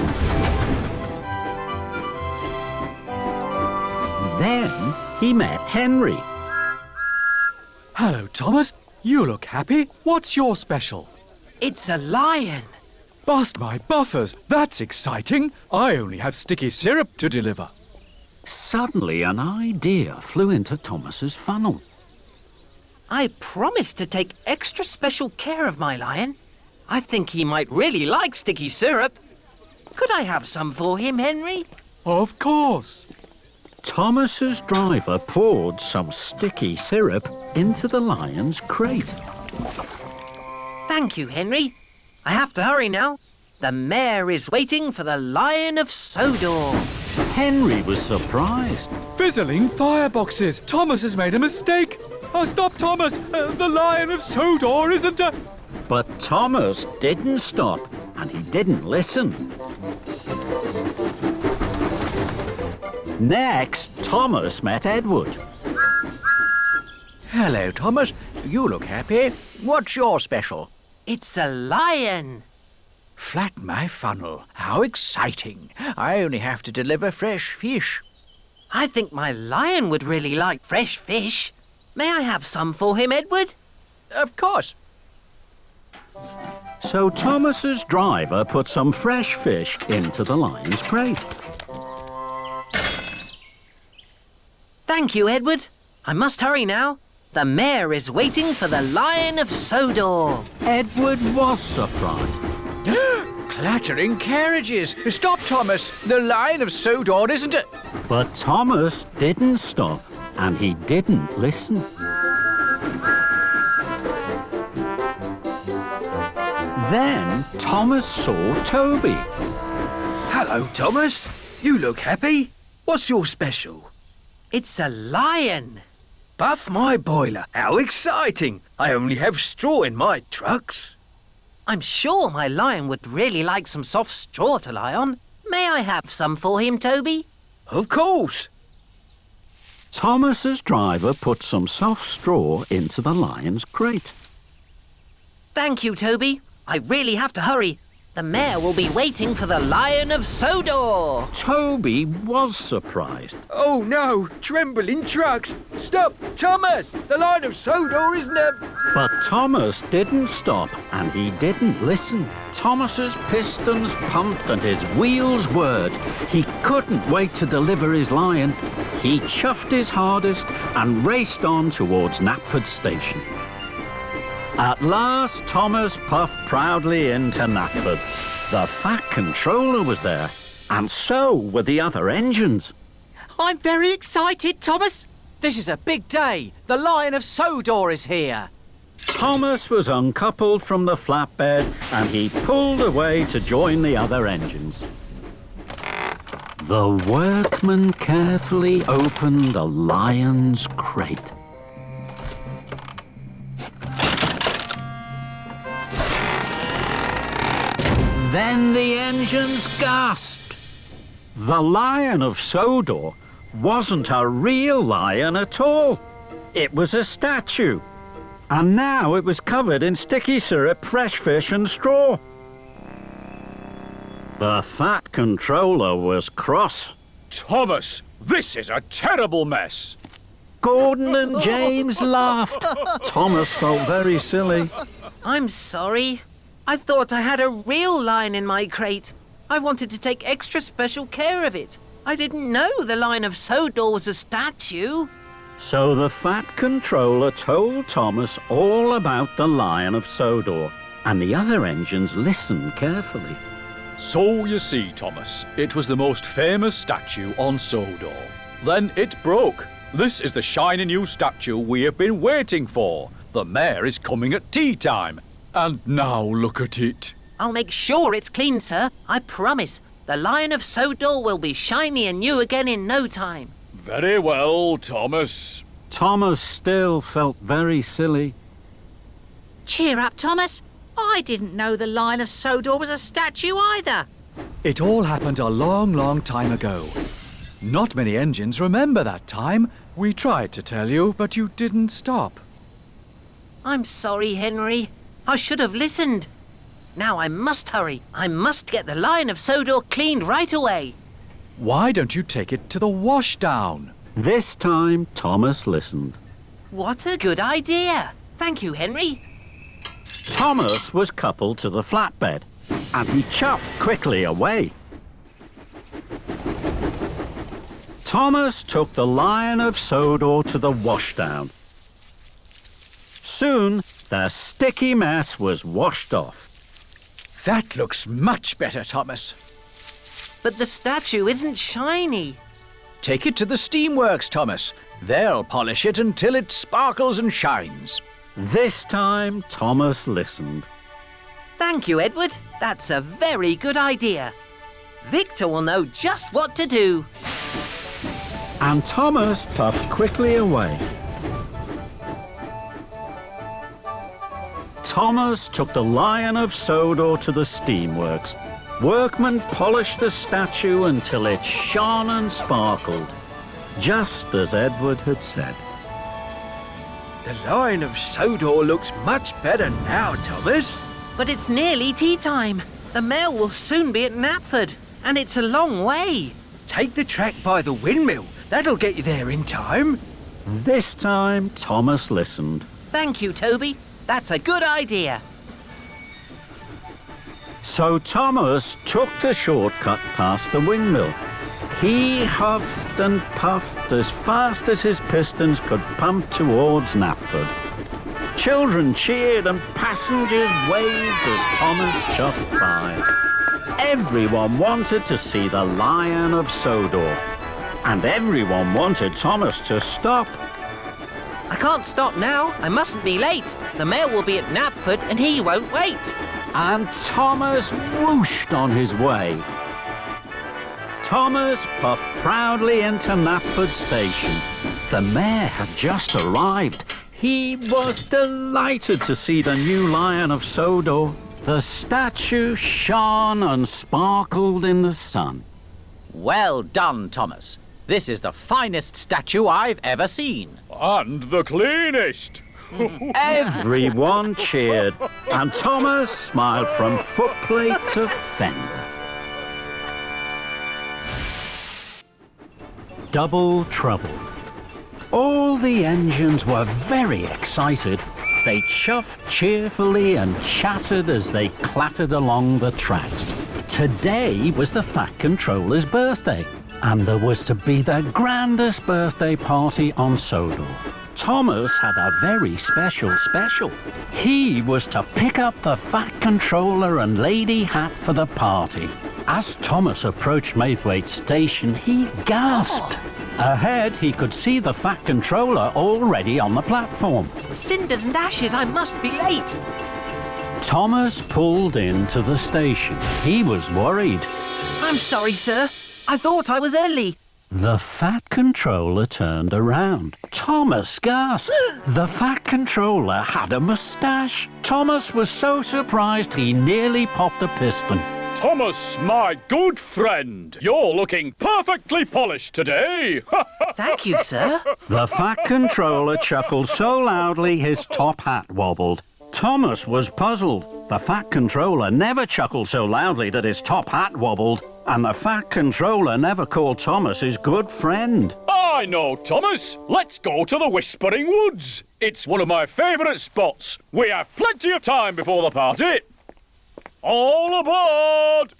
Then he met Henry. Hello, Thomas. You look happy. What's your special? It's a lion. Bust my buffers. That's exciting. I only have sticky syrup to deliver. Suddenly an idea flew into Thomas's funnel. I promised to take extra special care of my lion. I think he might really like sticky syrup. Could I have some for him, Henry? Of course. Thomas's driver poured some sticky syrup into the lion's crate. Thank you, Henry. I have to hurry now. The mayor is waiting for the Lion of Sodor. Henry was surprised. Fizzling fireboxes. Thomas has made a mistake. Oh, stop, Thomas. The Lion of Sodor isn't a... But Thomas didn't stop, and he didn't listen. Next, Thomas met Edward. Hello, Thomas. You look happy. What's your special? It's a lion. Flatten my funnel. How exciting. I only have to deliver fresh fish. I think my lion would really like fresh fish. May I have some for him, Edward? Of course. So Thomas's driver put some fresh fish into the lion's crate. Thank you, Edward. I must hurry now. The mayor is waiting for the Lion of Sodor. Edward was surprised. Clattering carriages. Stop, Thomas. The Lion of Sodor isn't a... But Thomas didn't stop, and he didn't listen. Then Thomas saw Toby. Hello, Thomas. You look happy. What's your special? It's a lion. Buff my boiler. How exciting. I only have straw in my trucks. I'm sure my lion would really like some soft straw to lie on. May I have some for him, Toby? Of course. Thomas's driver put some soft straw into the lion's crate. Thank you, Toby. I really have to hurry. The mayor will be waiting for the Lion of Sodor. Toby was surprised. Oh no, trembling trucks. Stop, Thomas. The Lion of Sodor isn't a... But Thomas didn't stop, and he didn't listen. Thomas's pistons pumped and his wheels whirred. He couldn't wait to deliver his lion. He chuffed his hardest and raced on towards Knapford Station. At last, Thomas puffed proudly into Knapford. The Fat Controller was there, and so were the other engines. I'm very excited, Thomas. This is a big day. The Lion of Sodor is here. Thomas was uncoupled from the flatbed, and he pulled away to join the other engines. The workman carefully opened the lion's crate. Then the engines gasped. The Lion of Sodor wasn't a real lion at all. It was a statue. And now it was covered in sticky syrup, fresh fish and straw. The Fat Controller was cross. Thomas, this is a terrible mess. Gordon and James laughed. Thomas felt very silly. I'm sorry. I thought I had a real lion in my crate. I wanted to take extra special care of it. I didn't know the Lion of Sodor was a statue. So the Fat Controller told Thomas all about the Lion of Sodor, and the other engines listened carefully. So you see, Thomas, it was the most famous statue on Sodor. Then it broke. This is the shiny new statue we have been waiting for. The mayor is coming at tea time. And now look at it. I'll make sure it's clean, sir. I promise. The Lion of Sodor will be shiny and new again in no time. Very well, Thomas. Thomas still felt very silly. Cheer up, Thomas. I didn't know the Lion of Sodor was a statue either. It all happened a long, long time ago. Not many engines remember that time. We tried to tell you, but you didn't stop. I'm sorry, Henry. I should have listened. Now I must hurry. I must get the Lion of Sodor cleaned right away. Why don't you take it to the washdown? This time, Thomas listened. What a good idea. Thank you, Henry. Thomas was coupled to the flatbed, and he chuffed quickly away. Thomas took the Lion of Sodor to the washdown. Soon, the sticky mess was washed off. That looks much better, Thomas. But the statue isn't shiny. Take it to the steamworks, Thomas. They'll polish it until it sparkles and shines. This time, Thomas listened. Thank you, Edward. That's a very good idea. Victor will know just what to do. And Thomas puffed quickly away. Thomas took the Lion of Sodor to the steamworks. Workmen polished the statue until it shone and sparkled, just as Edward had said. The Lion of Sodor looks much better now, Thomas. But it's nearly tea time. The mail will soon be at Knapford, and it's a long way. Take the track by the windmill. That'll get you there in time. This time, Thomas listened. Thank you, Toby. That's a good idea. So Thomas took the shortcut past the windmill. He huffed and puffed as fast as his pistons could pump towards Knapford. Children cheered and passengers waved as Thomas chuffed by. Everyone wanted to see the Lion of Sodor, and everyone wanted Thomas to stop. I can't stop now. I mustn't be late. The mail will be at Knapford and he won't wait. And Thomas whooshed on his way. Thomas puffed proudly into Knapford station. The mayor had just arrived. He was delighted to see the new Lion of Sodor. The statue shone and sparkled in the sun. Well done, Thomas. This is the finest statue I've ever seen. And the cleanest. Everyone cheered, and Thomas smiled from footplate to fender. Double trouble. All the engines were very excited. They chuffed cheerfully and chattered as they clattered along the tracks. Today was the Fat Controller's birthday, and there was to be the grandest birthday party on Sodor. Thomas had a very special. He was to pick up the Fat Controller and Lady Hatt for the party. As Thomas approached Maithwaite Station, he gasped. Ahead, he could see the Fat Controller already on the platform. Cinders and ashes, I must be late. Thomas pulled into the station. He was worried. I'm sorry, sir. I thought I was early. The Fat Controller turned around. Thomas gasped. The Fat Controller had a moustache. Thomas was so surprised he nearly popped a piston. Thomas, my good friend, you're looking perfectly polished today. Thank you, sir. The Fat Controller chuckled so loudly his top hat wobbled. Thomas was puzzled. The Fat Controller never chuckled so loudly that his top hat wobbled, and the Fat Controller never called Thomas his good friend. I know, Thomas. Let's go to the Whispering Woods. It's one of my favourite spots. We have plenty of time before the party. All aboard!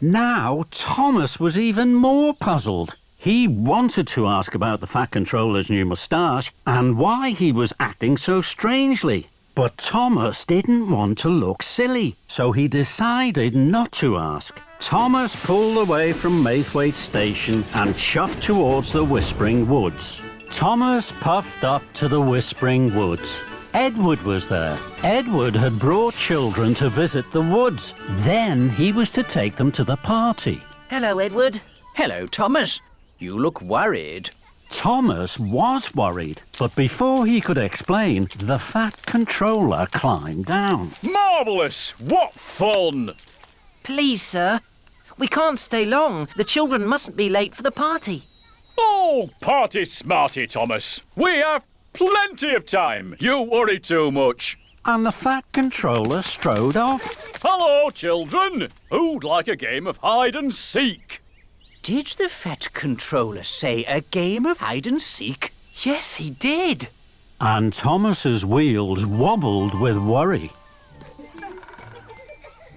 Now Thomas was even more puzzled. He wanted to ask about the Fat Controller's new moustache and why he was acting so strangely. But Thomas didn't want to look silly, so he decided not to ask. Thomas pulled away from Maithwaite Station and chuffed towards the Whispering Woods. Thomas puffed up to the Whispering Woods. Edward was there. Edward had brought children to visit the woods. Then he was to take them to the party. Hello, Edward. Hello, Thomas. You look worried. Thomas was worried, but before he could explain, the Fat Controller climbed down. Marvellous! What fun! Please, sir. We can't stay long. The children mustn't be late for the party. Oh, party smarty, Thomas. We have plenty of time. You worry too much. and the Fat Controller strode off. Hello, children. Who'd like a game of hide and seek? Did the Fat Controller say a game of hide and seek? Yes, he did. And Thomas's wheels wobbled with worry.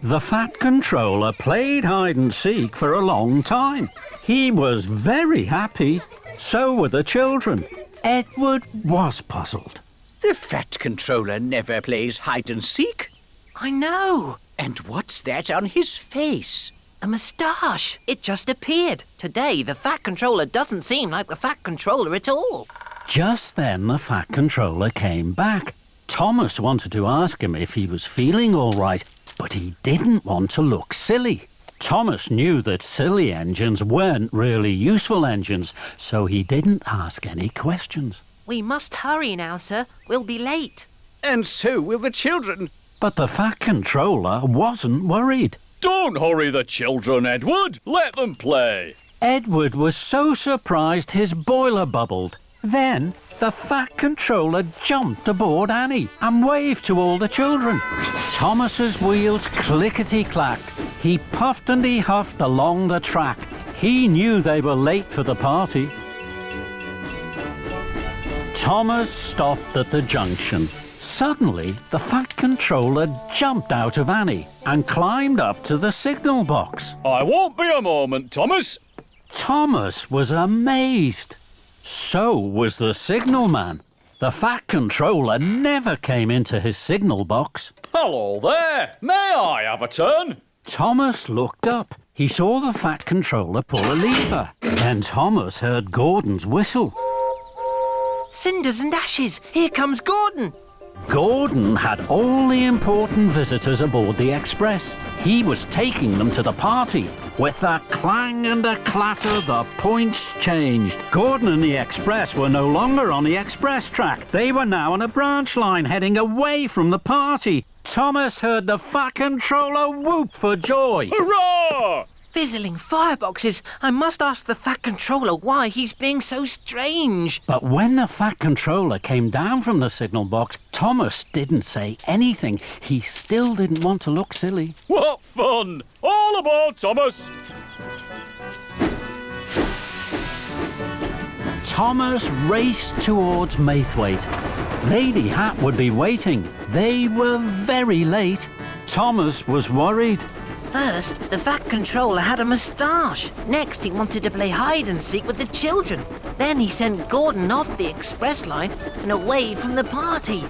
The Fat Controller played hide and seek for a long time. He was very happy. So were the children. Edward was puzzled. The Fat Controller never plays hide and seek. I know. And what's that on his face? A moustache. It just appeared. Today, the Fat Controller doesn't seem like the Fat Controller at all. Just then the Fat Controller came back. Thomas wanted to ask him if he was feeling all right, but he didn't want to look silly. Thomas knew that silly engines weren't really useful engines, so he didn't ask any questions. We must hurry now, sir. We'll be late. And so will the children. But the Fat Controller wasn't worried. Don't hurry the children, Edward. Let them play. Edward was so surprised his boiler bubbled. Then the Fat Controller jumped aboard Annie and waved to all the children. Thomas's wheels clickety-clacked. He puffed and he huffed along the track. He knew they were late for the party. Thomas stopped at the junction. Suddenly, the Fat Controller jumped out of Annie and climbed up to the signal box. I won't be a moment, Thomas. Thomas was amazed. So was the signalman. The Fat Controller never came into his signal box. Hello there. May I have a turn? Thomas looked up. He saw the Fat Controller pull a lever. Then Thomas heard Gordon's whistle. Cinders and ashes. Here comes Gordon. Gordon had all the important visitors aboard the express. He was taking them to the party. With a clang and a clatter, the points changed. Gordon and the express were no longer on the express track. They were now on a branch line heading away from the party. Thomas heard the Fat Controller whoop for joy. Hurrah! Fizzling fireboxes. I must ask the Fat Controller why he's being so strange. But when the Fat Controller came down from the signal box, Thomas didn't say anything. He still didn't want to look silly. What fun! All aboard, Thomas! Thomas raced towards Maithwaite. Lady Hatt would be waiting. They were very late. Thomas was worried. First, the Fat Controller had a moustache. Next, he wanted to play hide and seek with the children. Then he sent Gordon off the express line and away from the party.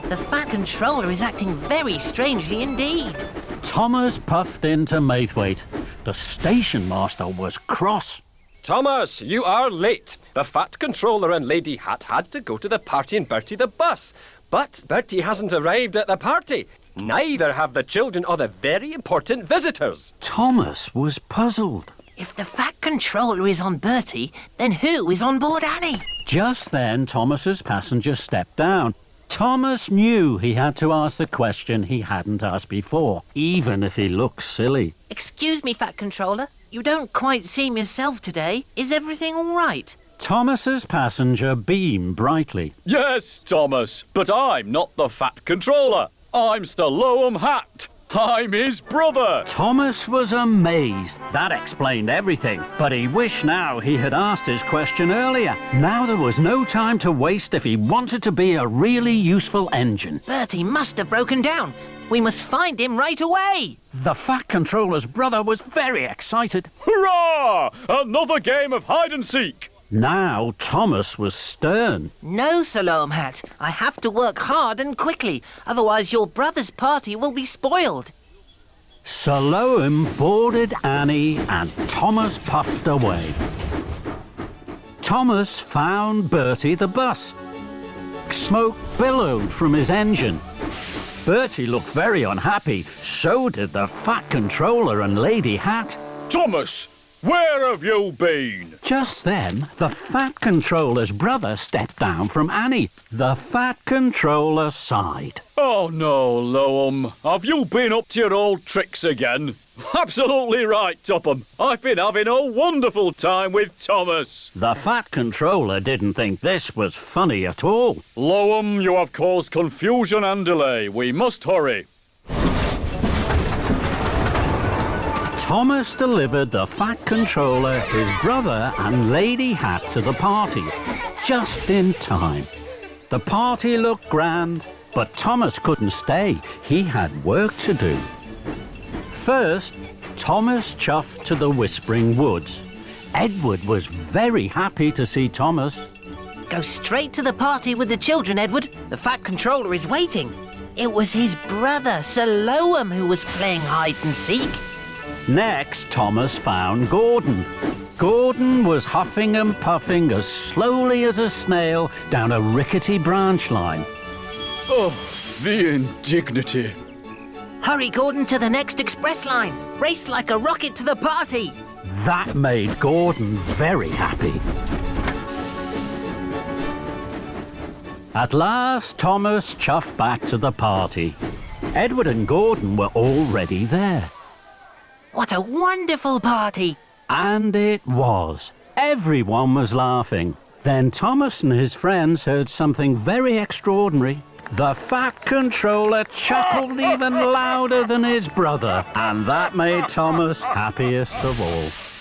The Fat Controller is acting very strangely indeed. Thomas puffed into Maithwaite. The station master was cross. Thomas, you are late. The Fat Controller and Lady Hatt had to go to the party in Bertie the bus. But Bertie hasn't arrived at the party. Neither have the children or the very important visitors. Thomas was puzzled. If the Fat Controller is on Bertie, then who is on board Annie? Just then, Thomas's passenger stepped down. Thomas knew he had to ask the question he hadn't asked before, even if he looked silly. Excuse me, Fat Controller. You don't quite seem yourself today. Is everything all right? Thomas's passenger beamed brightly. Yes, Thomas, but I'm not the Fat Controller. I'm Stallone Hatt. I'm his brother. Thomas was amazed. That explained everything. But he wished now he had asked his question earlier. Now there was no time to waste if he wanted to be a really useful engine. Bertie must have broken down. We must find him right away. The Fat Controller's brother was very excited. Hurrah! Another game of hide and seek. Now Thomas was stern. No, Salome Hatt. I have to work hard and quickly. Otherwise your brother's party will be spoiled. Salome boarded Annie and Thomas puffed away. Thomas found Bertie the bus. Smoke billowed from his engine. Bertie looked very unhappy. So did the Fat Controller and Lady Hatt. Thomas, where have you been? Just then, the Fat Controller's brother stepped down from Annie. The Fat Controller sighed. Oh no, Loam. Have you been up to your old tricks again? Absolutely right, Topham. I've been having a wonderful time with Thomas. The Fat Controller didn't think this was funny at all. Loam, you have caused confusion and delay. We must hurry. Thomas delivered the Fat Controller, his brother and Lady Hatt to the party, just in time. The party looked grand, but Thomas couldn't stay. He had work to do. First, Thomas chuffed to the Whispering Woods. Edward was very happy to see Thomas. Go straight to the party with the children, Edward. The Fat Controller is waiting. It was his brother, Sir Loam, who was playing hide and seek. Next, Thomas found Gordon. Gordon was huffing and puffing as slowly as a snail down a rickety branch line. Oh, the indignity. Hurry, Gordon, to the next express line. Race like a rocket to the party. That made Gordon very happy. At last, Thomas chuffed back to the party. Edward and Gordon were already there. What a wonderful party! And it was. Everyone was laughing. Then Thomas and his friends heard something very extraordinary. The Fat Controller chuckled even louder than his brother, and that made Thomas happiest of all.